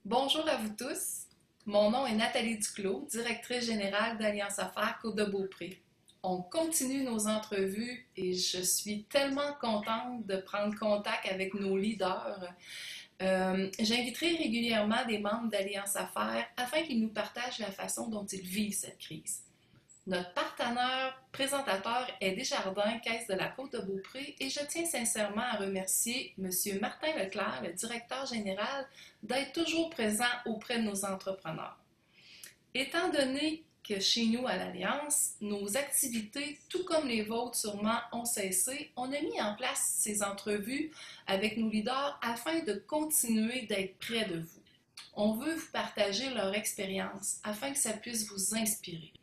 Bonjour à vous tous. Mon nom est Nathalie Duclos, directrice générale d'Alliance Affaires Côte-de-Beaupré. On continue nos entrevues et je suis tellement contente de prendre contact avec nos leaders. J'inviterai régulièrement des membres d'Alliance Affaires afin qu'ils nous partagent la façon dont ils vivent cette crise. Notre partenaire présentateur est Desjardins, Caisse de la Côte-de-Beaupré et je tiens sincèrement à remercier M. Martin Leclerc, le directeur général, d'être toujours présent auprès de nos entrepreneurs. Étant donné que chez nous, à l'Alliance, nos activités, tout comme les vôtres sûrement, ont cessé, on a mis en place ces entrevues avec nos leaders afin de continuer d'être près de vous. On veut vous partager leur expérience afin que ça puisse vous inspirer.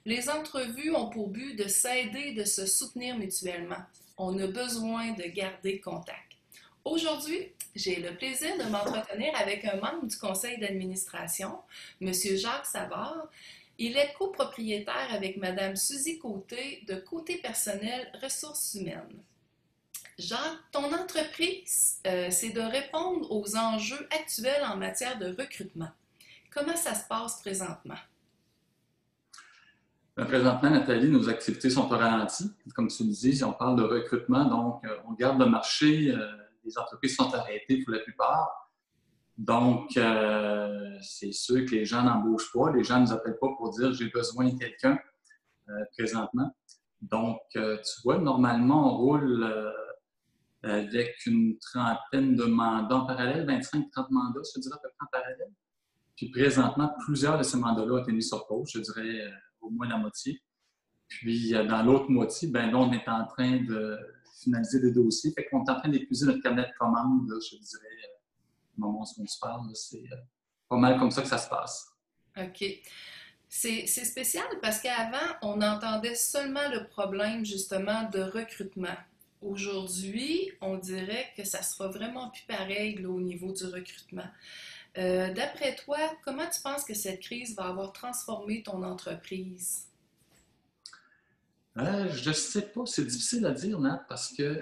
Les entrevues ont pour but de s'aider et de se soutenir mutuellement. On a besoin de garder contact. Aujourd'hui, j'ai le plaisir de m'entretenir avec un membre du conseil d'administration, M. Jacques Savard. Il est copropriétaire avec Mme Suzy Côté de Côté Personnel Ressources Humaines. Jacques, ton entreprise, c'est de répondre aux enjeux actuels en matière de recrutement. Comment ça se passe présentement? Présentement, Nathalie, nos activités sont au ralenti. Comme tu le dis, on parle de recrutement, donc on garde le marché. Les entreprises sont arrêtées pour la plupart. Donc, c'est sûr que les gens n'embauchent pas. Les gens ne nous appellent pas pour dire j'ai besoin de quelqu'un présentement. Donc, tu vois, normalement, on roule avec une trentaine de mandats en parallèle, 25-30 mandats, je dirais à peu près en parallèle. Puis présentement, plusieurs de ces mandats-là ont été mis sur pause, je dirais au moins la moitié. Puis dans l'autre moitié, ben là, on est en train de finaliser des dossiers. Fait qu'on est en train d'épuiser notre carnet de commandes, là, je dirais, au moment où on se parle. C'est pas mal comme ça que ça se passe. OK. C'est spécial parce qu'avant, on entendait seulement le problème justement de recrutement. Aujourd'hui, on dirait que ça sera vraiment plus pareil là, au niveau du recrutement. D'après toi, comment tu penses que cette crise va avoir transformé ton entreprise? Je ne sais pas, c'est difficile à dire, Nat, parce que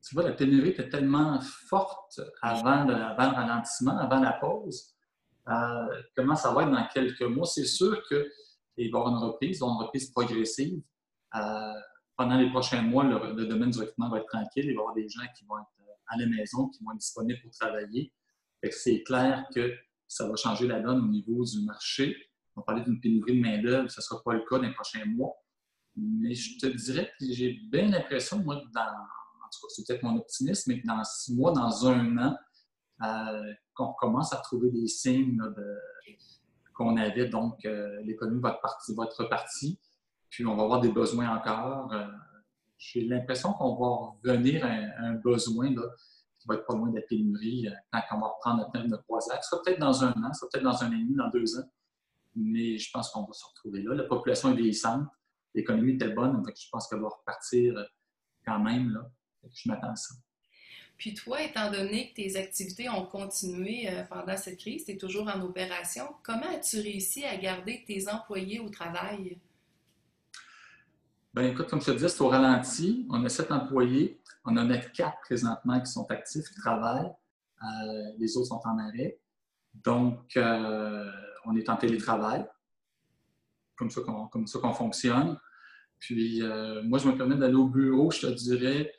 tu vois, la pénurie était tellement forte avant le ralentissement, avant la pause. Comment ça va être dans quelques mois? C'est sûr qu'il va y avoir une reprise progressive. Euh, Pendant les prochains mois, le domaine du recrutement va être tranquille. Il va y avoir des gens qui vont être à la maison, qui vont être disponibles pour travailler. C'est clair que ça va changer la donne au niveau du marché. On va parler d'une pénurie de main-d'œuvre, ce ne sera pas le cas dans les prochains mois. Mais je te dirais que j'ai bien l'impression, moi, en tout cas, c'est peut-être mon optimisme, mais que dans 6 mois, dans un an, qu'on commence à trouver des signes là, qu'on avait. Donc, l'économie va être repartie, puis on va avoir des besoins encore. J'ai l'impression qu'on va revenir à un besoin là, qui va être pas loin de la pénurie quand on va reprendre notre rythme de croisière. Ça sera peut-être dans un an, ça sera peut-être dans un an et demi, dans 2 ans, mais je pense qu'on va se retrouver là. La population est vieillissante, l'économie était bonne, donc je pense qu'elle va repartir quand même. Là. Je m'attends à ça. Puis toi, étant donné que tes activités ont continué pendant cette crise, tu es toujours en opération, comment as-tu réussi à garder tes employés au travail? Bien, écoute, comme je te disais, c'est au ralenti. On a 7 employés. On en a 4 présentement qui sont actifs, qui travaillent. Les autres sont en arrêt. Donc, on est en télétravail. Comme ça qu'on fonctionne. Puis, moi, je me permets d'aller au bureau, je te dirais,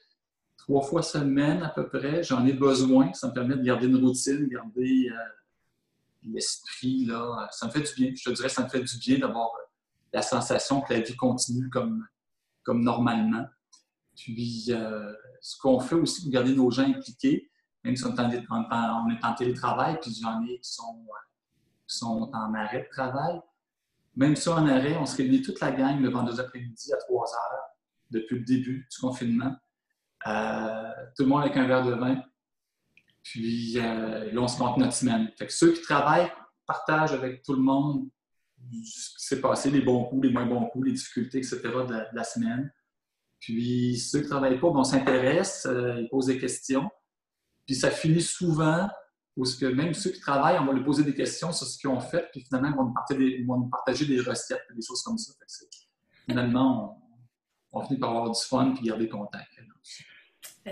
3 fois semaine à peu près. J'en ai besoin. Ça me permet de garder une routine, garder l'esprit. Là. Ça me fait du bien. Je te dirais, ça me fait du bien d'avoir la sensation que la vie continue comme normalement. Puis, ce qu'on fait aussi pour garder nos gens impliqués, même si on est en télétravail, puis j'en ai qui sont en arrêt de travail. Même si en arrêt, on se réunit toute la gang le vendredi après-midi à 3 heures depuis le début du confinement. Tout le monde avec un verre de vin. Puis là, on se compte notre semaine. Fait que ceux qui travaillent partagent avec tout le monde ce qui s'est passé, les bons coups, les moins bons coups, les difficultés, etc. de la semaine. Puis ceux qui ne travaillent pas, on s'intéresse, ils posent des questions. Puis ça finit souvent parce que même ceux qui travaillent, on va leur poser des questions sur ce qu'ils ont fait, puis finalement, ils vont nous partager des recettes, des choses comme ça. Finalement, on finit par avoir du fun puis garder contact.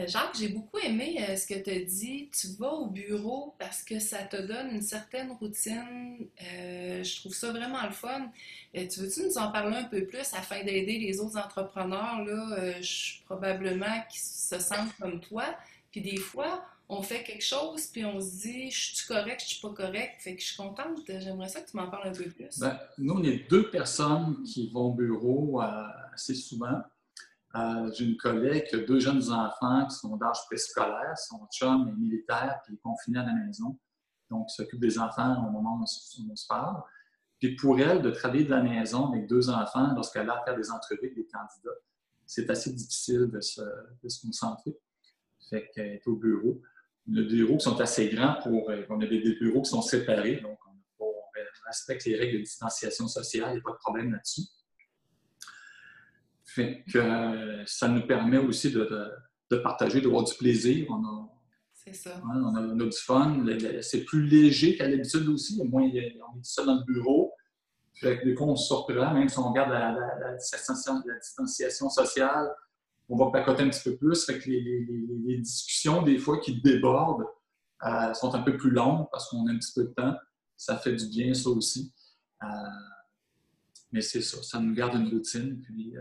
Jacques, j'ai beaucoup aimé ce que tu as dit. Tu vas au bureau parce que ça te donne une certaine routine. Je trouve ça vraiment le fun. Tu veux-tu nous en parler un peu plus afin d'aider les autres entrepreneurs là, probablement qui se sentent comme toi? Puis des fois, on fait quelque chose puis on se dit, je suis correct, je suis pas correct. Fait que je suis contente. J'aimerais ça que tu m'en parles un peu plus. Ben, nous, on est deux personnes qui vont au bureau assez souvent. J'ai une collègue qui a deux jeunes enfants qui sont d'âge préscolaire. Son chum est militaire et est confiné à la maison. Donc, il s'occupe des enfants au moment où on se parle. Puis pour elle, de travailler de la maison avec deux enfants lorsqu'elle a à faire des entrevues avec des candidats, c'est assez difficile de se concentrer. Fait qu'elle est au bureau. On a des bureaux qui sont assez grands on a des bureaux qui sont séparés, donc on respecte les règles de distanciation sociale, il n'y a pas de problème là-dessus. Fait que ça nous permet aussi de partager, d'avoir du plaisir. C'est ça. On a du fun. C'est plus léger qu'à l'habitude aussi. On est tout seul dans le bureau. Fait que des fois, on se surprend, même si on regarde la distanciation sociale, on va pacoter un petit peu plus. Fait que les discussions, des fois, qui débordent, sont un peu plus longues parce qu'on a un petit peu de temps. Ça fait du bien, ça aussi. Mais c'est ça, ça nous garde une routine. Puis,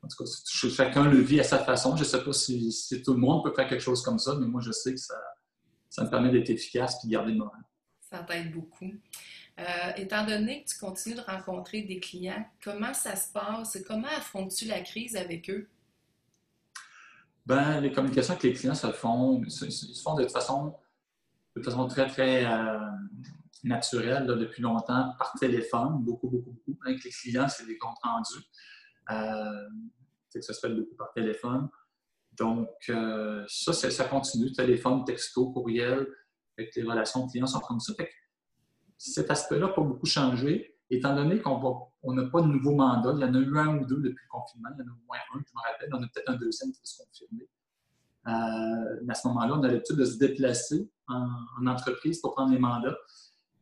en tout cas, chacun le vit à sa façon. Je ne sais pas si tout le monde peut faire quelque chose comme ça, mais moi, je sais que ça me permet d'être efficace et de garder le moral. Ça t'aide beaucoup. Étant donné que tu continues de rencontrer des clients, comment ça se passe? Comment affrontes-tu la crise avec eux? Ben, les communications avec les clients se font de façon très, très naturelle là, depuis longtemps, par téléphone, beaucoup, beaucoup, beaucoup. Avec les clients, c'est des comptes rendus. Ça se fait beaucoup par téléphone. Donc, ça continue. Téléphone, texto, courriel. Avec les relations clients sont comme ça. Fait que cet aspect-là n'a pas beaucoup changé, étant donné qu'on n'a pas de nouveau mandat. Il y en a eu un ou deux depuis le confinement. Il y en a au moins un, je me rappelle. Il y en a peut-être un deuxième qui va se confirmer. À ce moment-là, on a l'habitude de se déplacer en entreprise pour prendre les mandats.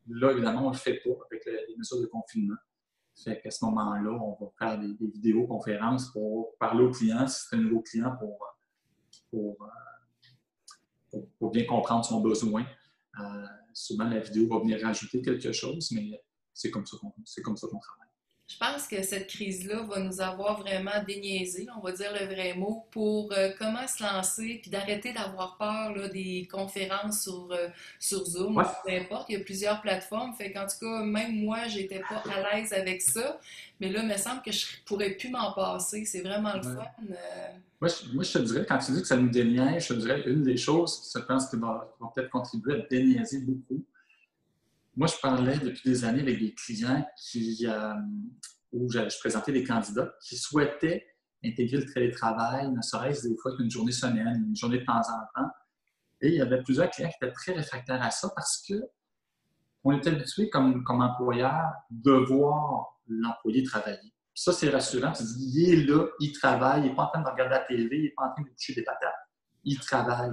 Là, évidemment, on ne le fait pas avec les mesures de confinement. Fait qu'à ce moment-là, on va faire des vidéoconférences pour parler aux clients, si c'est un nouveau client, pour bien comprendre son besoin. Souvent, la vidéo va venir rajouter quelque chose, mais c'est comme ça qu'on travaille. Je pense que cette crise-là va nous avoir vraiment déniaisé, on va dire le vrai mot, pour comment se lancer, puis d'arrêter d'avoir peur là, des conférences sur Zoom ou Ouais. peu importe. Il y a plusieurs plateformes, fait qu'en tout cas, même moi, j'étais pas à l'aise avec ça, mais là, il me semble que je pourrais plus m'en passer. C'est vraiment le fun. Moi, je te dirais, quand tu dis que ça nous déniaise, je te dirais une des choses, je pense, qui va peut-être contribuer à déniaiser beaucoup. Moi, je parlais depuis des années avec des clients où je présentais des candidats qui souhaitaient intégrer le télétravail, ne serait-ce des fois qu'une journée semaine, une journée de temps en temps. Et il y avait plusieurs clients qui étaient très réfractaires à ça parce qu'on est habitué comme employeur de voir l'employé travailler. Puis ça, c'est rassurant. Tu dis, il est là, il travaille, il n'est pas en train de regarder la télé, il n'est pas en train de coucher des patates. Il travaille.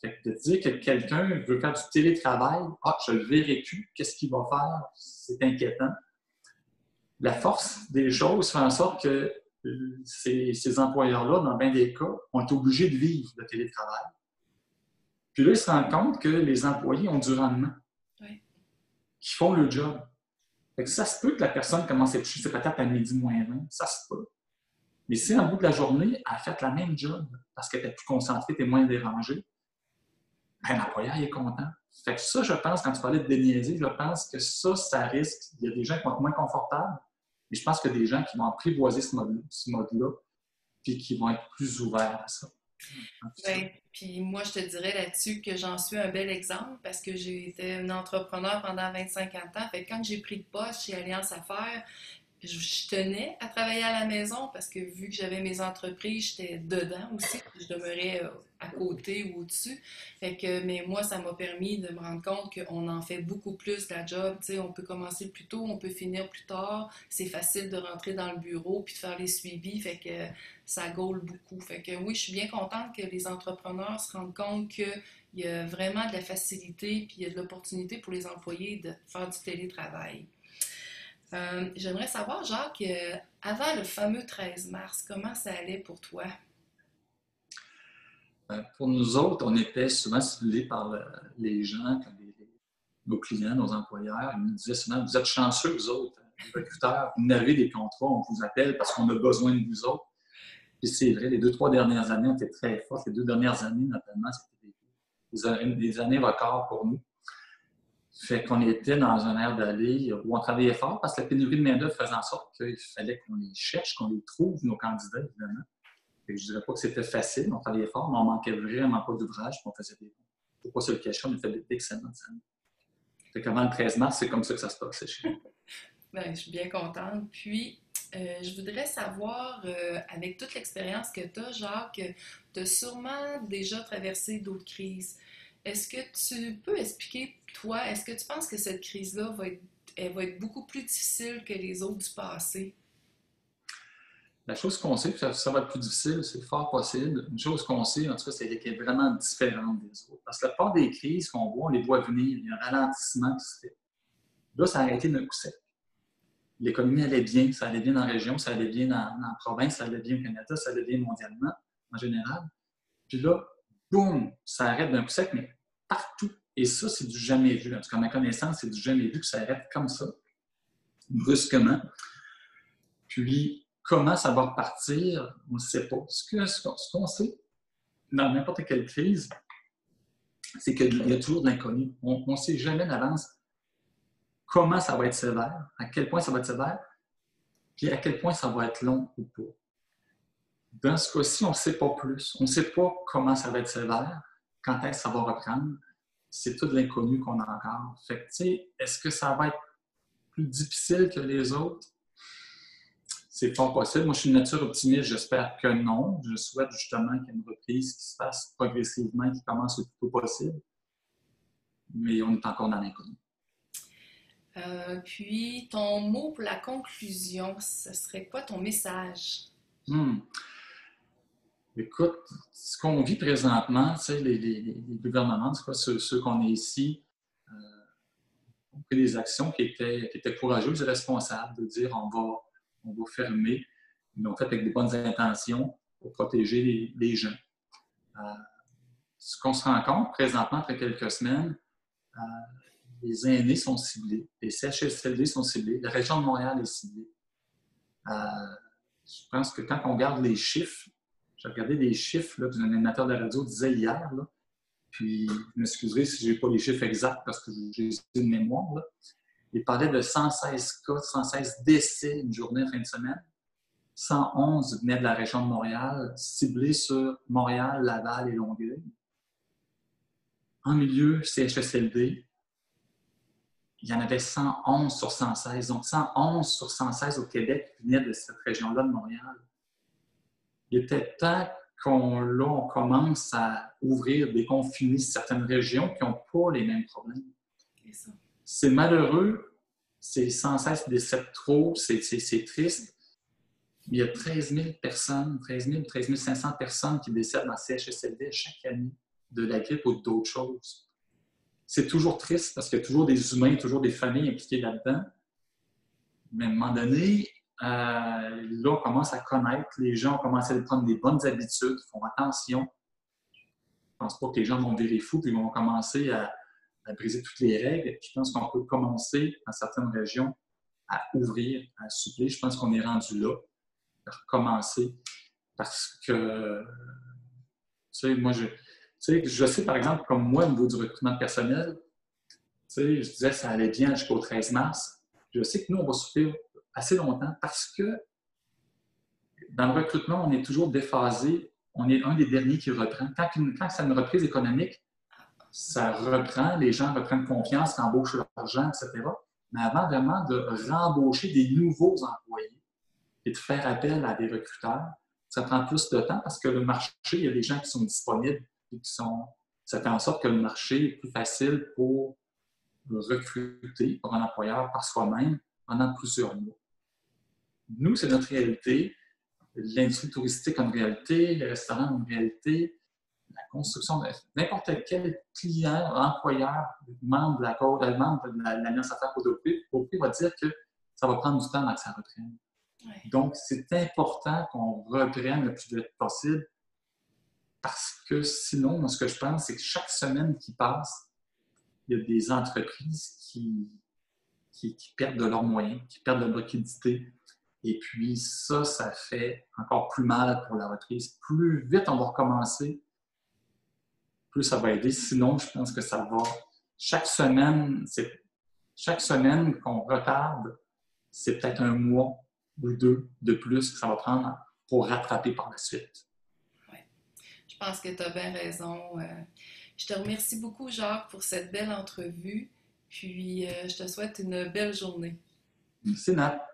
Fait que de dire que quelqu'un veut faire du télétravail, je le verrai plus, qu'est-ce qu'il va faire? C'est inquiétant. La force des choses fait en sorte que ces employeurs-là, dans bien des cas, ont été obligés de vivre le télétravail. Puis là, ils se rendent compte que les employés ont du rendement, qui font le job. Fait que ça se peut que la personne commence à coucher ses patates à midi moins 20, ça se peut. Mais si en bout de la journée, elle a fait la même job parce qu'elle était plus concentrée, était moins dérangée, l'employeur est content. Fait que ça, je pense, quand tu parlais de déniaiser, je pense que ça risque. Il y a des gens qui vont être moins confortables, mais je pense qu'il y a des gens qui vont apprivoiser ce mode-là, puis qui vont être plus ouverts à ça. Oui, puis moi, je te dirais là-dessus que j'en suis un bel exemple parce que j'ai été une entrepreneur pendant 25 ans. Fait que quand j'ai pris le poste chez Alliance Affaires, je tenais à travailler à la maison parce que vu que j'avais mes entreprises, j'étais dedans aussi. Je demeurais à côté ou au-dessus. Mais moi, ça m'a permis de me rendre compte qu'on en fait beaucoup plus de la job. Tu sais, on peut commencer plus tôt, on peut finir plus tard. C'est facile de rentrer dans le bureau puis de faire les suivis. Fait que ça gaule beaucoup. Fait que oui, je suis bien contente que les entrepreneurs se rendent compte qu'il y a vraiment de la facilité puis il y a de l'opportunité pour les employés de faire du télétravail. J'aimerais savoir, Jacques, avant le fameux 13 mars, comment ça allait pour toi? Pour nous autres, on était souvent ciblés par les gens, comme nos clients, nos employeurs. Ils nous disaient souvent, vous êtes chanceux, vous autres, les recruteurs, vous n'avez des contrats, on vous appelle parce qu'on a besoin de vous autres. Puis c'est vrai, les 2-3 dernières années ont été très fortes. Les 2 dernières années, notamment, c'était des années records pour nous. Fait qu'on était dans un air d'aller où on travaillait fort parce que la pénurie de main-d'œuvre faisait en sorte qu'il fallait qu'on les cherche, qu'on les trouve, nos candidats, évidemment. Fait que je ne dirais pas que c'était facile, on travaillait fort, mais on manquait vraiment pas d'ouvrage, puis on faisait des bons. Il ne faut pas se le cacher, on a fait d'excellentes années. Fait qu'avant le 13 mars, c'est comme ça que ça se passait chez nous. Bien, je suis bien contente. Puis, je voudrais savoir, avec toute l'expérience que tu as, Jacques, tu as sûrement déjà traversé d'autres crises. Est-ce que tu peux expliquer, toi, est-ce que tu penses que cette crise-là elle va être beaucoup plus difficile que les autres du passé? La chose qu'on sait, puis ça va être plus difficile, c'est fort possible. Une chose qu'on sait, en tout cas, c'est qu'elle est vraiment différente des autres. Parce que la plupart des crises qu'on voit, on les voit venir, il y a un ralentissement qui se fait. Là, ça a arrêté d'un coup sec. L'économie allait bien, ça allait bien dans la région, ça allait bien dans la province, ça allait bien au Canada, ça allait bien mondialement, en général. Puis là, boum, ça arrête d'un coup sec, mais partout. Et ça, c'est du jamais vu. En tout cas, à ma connaissance, c'est du jamais vu que ça arrête comme ça, brusquement. Puis, comment ça va repartir, on ne sait pas. Ce qu'on sait, dans n'importe quelle crise, c'est qu'il y a toujours de l'inconnu. On ne sait jamais d'avance comment ça va être sévère, à quel point ça va être sévère, puis à quel point ça va être long ou pas. Dans ce cas-ci, on ne sait pas plus. On ne sait pas comment ça va être sévère, quand est-ce que ça va reprendre. C'est tout l'inconnu qu'on a encore. Fait que, tu sais, est-ce que ça va être plus difficile que les autres? C'est fort possible. Moi, je suis de nature optimiste. J'espère que non. Je souhaite justement qu'il y ait une reprise qui se fasse progressivement, qui commence le plus tôt possible. Mais on est encore dans l'inconnu. Puis, ton mot pour la conclusion, ce serait quoi ton message? Écoute, ce qu'on vit présentement, tu sais, les gouvernements, c'est quoi, ceux qu'on est ici, ont pris des actions qui étaient courageuses et responsables, de dire on va fermer. Ils l'ont fait avec des bonnes intentions pour protéger les gens. Ce qu'on se rend compte présentement, après quelques semaines, les aînés sont ciblés, les CHSLD sont ciblés, la région de Montréal est ciblée. Je pense que quand on regarde les chiffres, j'ai regardé des chiffres là, qu'un animateur de la radio disait hier, là, puis je m'excuserai si je n'ai pas les chiffres exacts parce que j'ai une mémoire. Là. Il parlait de 116 cas, 116 décès une journée en fin de semaine. 111 venaient de la région de Montréal, ciblés sur Montréal, Laval et Longueuil. En milieu CHSLD, il y en avait 111 sur 116. Donc, 111 sur 116 au Québec venaient de cette région-là de Montréal. Il était temps qu'on commence à ouvrir, déconfiner certaines régions qui n'ont pas les mêmes problèmes. C'est malheureux, c'est 116 décès trop, c'est triste. Il y a 13 000 personnes, 13 500 personnes qui décèdent dans CHSLD chaque année de la grippe ou d'autres choses. C'est toujours triste parce qu'il y a toujours des humains, toujours des familles impliquées là-dedans. Mais à un moment donné, là, on commence à connaître, les gens ont commencé à prendre des bonnes habitudes, font attention. Je ne pense pas que les gens vont virer fous et vont commencer à briser toutes les règles. Je pense qu'on peut commencer, dans certaines régions, à ouvrir, à assouplir. Je pense qu'on est rendu là, à recommencer. Parce que, tu sais, moi, je sais, par exemple, comme moi, au niveau du recrutement personnel, tu sais, je disais que ça allait bien jusqu'au 13 mars. Je sais que nous, on va souffrir assez longtemps parce que dans le recrutement, on est toujours déphasé. On est un des derniers qui reprend. Quand c'est une reprise économique, ça reprend, les gens reprennent confiance, embauchent l'argent, etc. Mais avant vraiment de rembaucher des nouveaux employés et de faire appel à des recruteurs, ça prend plus de temps parce que le marché, il y a des gens qui sont disponibles et ça fait en sorte que le marché est plus facile pour recruter pour un employeur par soi-même pendant plusieurs mois. Nous, c'est notre réalité. L'industrie touristique a une réalité, les restaurants ont une réalité, la construction, n'importe quel client, employeur, membre de l'Alliance Affaires Côte-de-Beaupré va dire que ça va prendre du temps avant que ça reprenne. Ouais. Donc, c'est important qu'on reprenne le plus vite possible parce que sinon, moi, ce que je pense, c'est que chaque semaine qui passe, il y a des entreprises qui perdent de leurs moyens, qui perdent de leur liquidité. Et puis ça fait encore plus mal pour la reprise. Plus vite on va recommencer, plus ça va aider. Sinon, je pense que ça va. Chaque semaine qu'on retarde, c'est peut-être un mois ou deux de plus que ça va prendre pour rattraper par la suite. Oui, je pense que tu as bien raison. Je te remercie beaucoup, Jacques, pour cette belle entrevue. Puis, je te souhaite une belle journée. Merci, Nat.